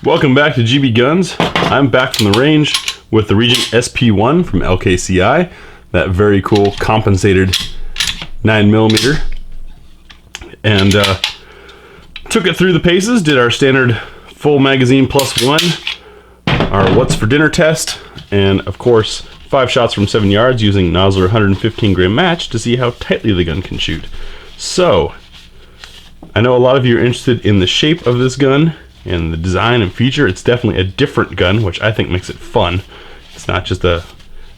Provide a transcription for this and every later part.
Welcome back to GBGuns. I'm back from the range with the Regent SP1 from LKCI. That very cool compensated 9mm. And took it through the paces, did our standard full magazine plus one, our what's for dinner test, and of course 5 shots from 7 yards using Nosler 115 grain match to see how tightly the gun can shoot. So, I know a lot of you are interested in the shape of this gun and the design and feature. It's definitely a different gun, which I think makes it fun. It's not just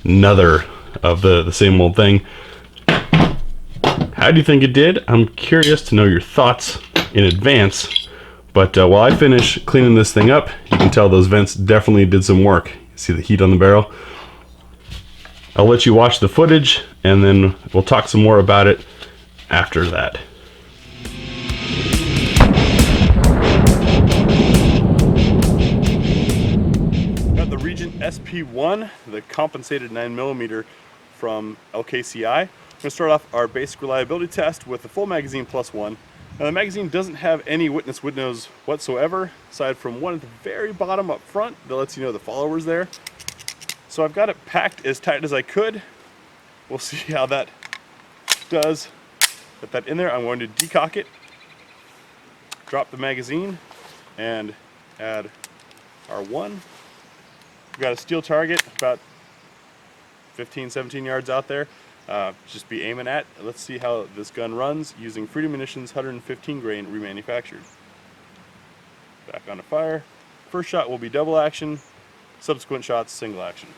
another of the same old thing. How do you think it did? I'm curious to know your thoughts in advance. But while I finish cleaning this thing up, you can tell those vents definitely did some work. See the heat on the barrel? I'll let you watch the footage, and then we'll talk some more about it after that. Got the Regent SP1, the compensated 9mm from LKCI. I'm going to start off our basic reliability test with the full magazine plus one. Now the magazine doesn't have any witness windows whatsoever, aside from one at the very bottom up front that lets you know the follower's there. So I've got it packed as tight as I could. We'll see how that does. Put that in there. I'm going to decock it, drop the magazine, and add our one. We've got a steel target about 15, 17 yards out there. Just be aiming at. Let's see how this gun runs using Freedom Munitions 115 grain remanufactured. Back onto fire. First shot will be double action, subsequent shots single action.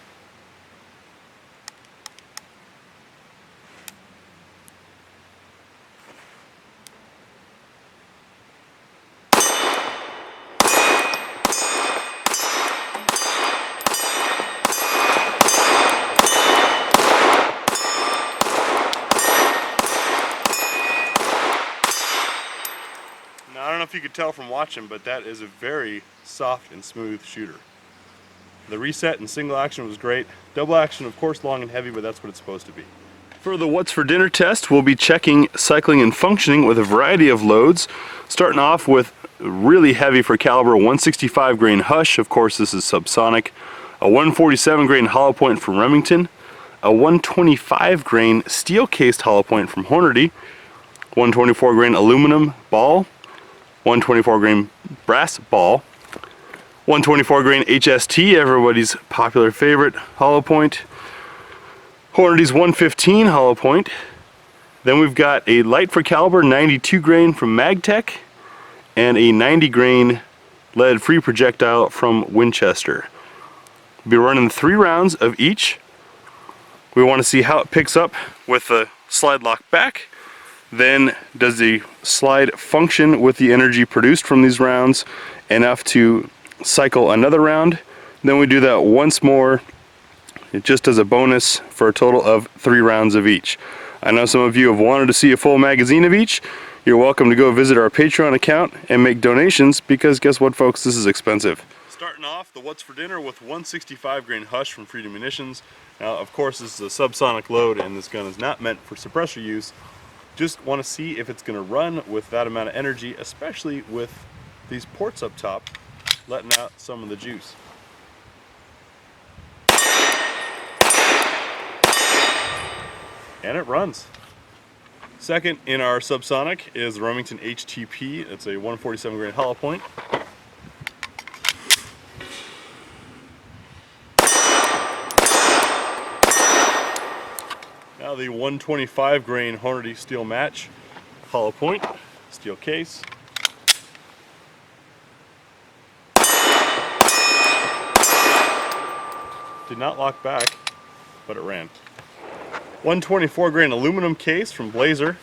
Now, I don't know if you could tell from watching, but that is a very soft and smooth shooter. The reset and single action was great. Double action, of course, long and heavy, but that's what it's supposed to be. For the what's for dinner test, we'll be checking cycling and functioning with a variety of loads, starting off with really heavy for caliber 165 grain Hush. Of course, this is subsonic. A 147 grain hollow point from Remington, a 125 grain steel cased hollow point from Hornady, 124 grain aluminum ball, 124 grain brass ball, 124 grain HST, everybody's popular favorite hollow point, Hornady's 115 hollow point. Then we've got a light for caliber 92 grain from Magtech and a 90 grain lead free projectile from Winchester. We'll be running 3 rounds of each. We want to see how it picks up with the slide lock back. Then does the slide function with the energy produced from these rounds enough to cycle another round. Then we do that once more, just as a bonus, for a total of 3 rounds of each. I know some of you have wanted to see a full magazine of each. You're welcome to go visit our Patreon account and make donations, because guess what, folks, this is expensive. Starting off the what's for dinner with 165 grain Hush from Freedom Munitions. Now, of course, this is a subsonic load and this gun is not meant for suppressor use. Just want to see if it's going to run with that amount of energy, especially with these ports up top letting out some of the juice. And it runs. Second in our subsonic is the Remington HTP. It's a 147 grain hollow point. Now the 125 grain Hornady steel match, hollow point, steel case. Did not lock back, but it ran. 124 grain aluminum case from Blazer.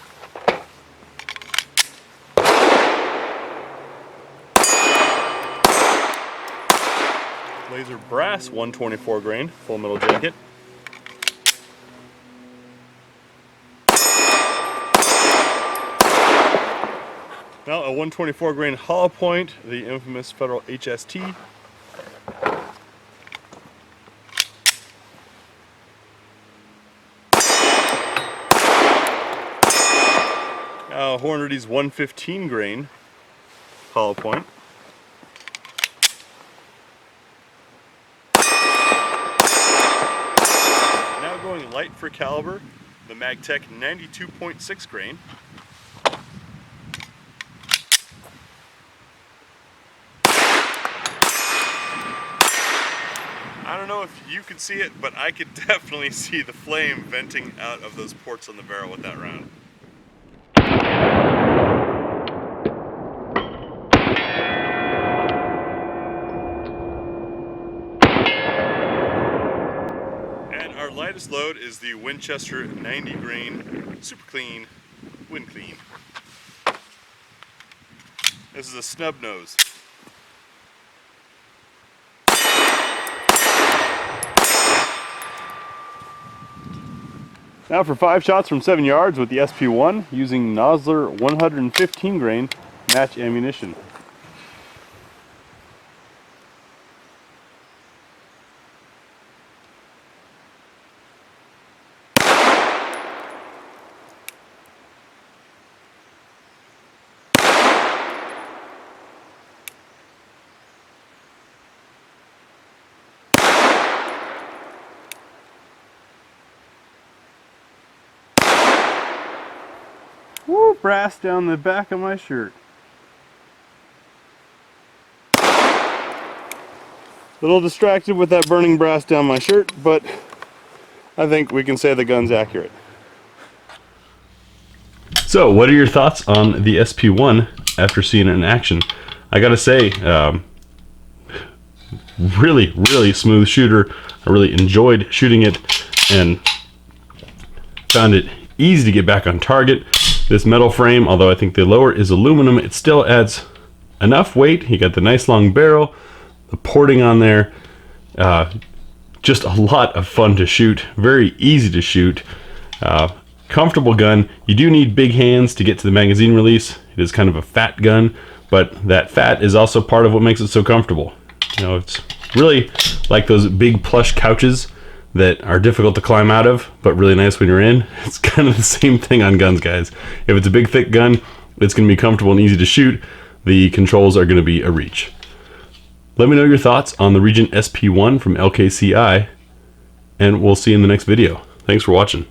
Blazer brass 124 grain full metal jacket. Now a 124 grain hollow point, the infamous Federal HST. Now Hornady's 115 grain hollow point. for caliber, the MagTech 92.6 grain. I don't know if you could see it, but I could definitely see the flame venting out of those ports on the barrel with that round. And our lightest load is the Winchester 90 grain, super clean, wind clean. This is a snub nose. Now for 5 shots from 7 yards with the SP1 using Nosler 115 grain match ammunition. Woo, brass down the back of my shirt. A little distracted with that burning brass down my shirt, but I think we can say the gun's accurate. So, what are your thoughts on the SP1 after seeing it in action? I gotta say, really smooth shooter. I really enjoyed shooting it and found it easy to get back on target. This metal frame, although I think the lower is aluminum, it still adds enough weight. You got the nice long barrel, the porting on there, just a lot of fun to shoot, very easy to shoot, comfortable gun. You do need big hands to get to the magazine release. It is kind of a fat gun, but that fat is also part of what makes it so comfortable. You know, it's really like those big plush couches that are difficult to climb out of, but really nice when you're in. It's kind of the same thing on guns, guys. If it's a big, thick gun, it's going to be comfortable and easy to shoot. The controls are going to be a reach. Let me know your thoughts on the Regent SP1 from LKCI, and we'll see you in the next video. Thanks for watching.